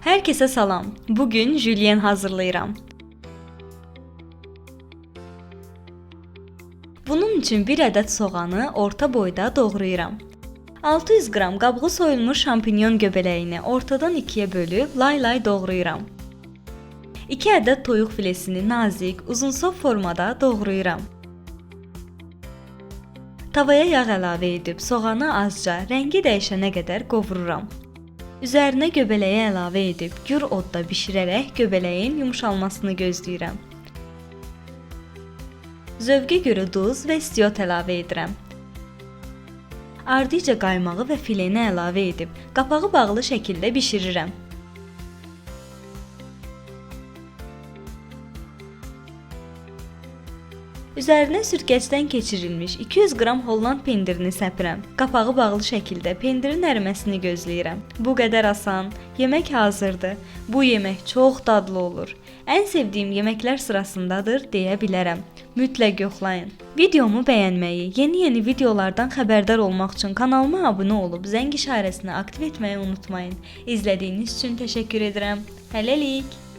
Hər kəsə salam. Bugün jülyen hazırlayıram. Bunun üçün 1 ədəd soğanı orta boyda doğrayıram. 600 qram qabığı soyulmuş şampinyon göbələyini ortadan ikiyə bölüb lay-lay doğrayıram. 2 ədəd toyuq filesini nazik, uzunsov formada doğrayıram. Tavaya yağ əlavə edib soğanı azca rəngi dəyişənə qədər qovururam. Üzərinə göbələyi əlavə edib gür odda bişirərək göbələyin yumşalmasını gözləyirəm. Zövqə görə duz və istiot əlavə edirəm. Ardıca qaymağı və fileni əlavə edib qapağı bağlı şəkildə bişirirəm. Üzərinə sürtkəcdən keçirilmiş 200 qram Holland pendirini səpirəm. Qapağı bağlı şəkildə pendirin əriməsini gözləyirəm. Bu qədər asan, yemək hazırdır. Bu yemək çox dadlı olur. Ən sevdiyim yeməklər sırasındadır deyə bilərəm. Mütləq yoxlayın. Videomu bəyənməyi, yeni videolardan xəbərdar olmaq üçün kanalıma abunə olub zəng işarəsini aktiv etməyi unutmayın. İzlədiyiniz üçün təşəkkür edirəm. Hələlik.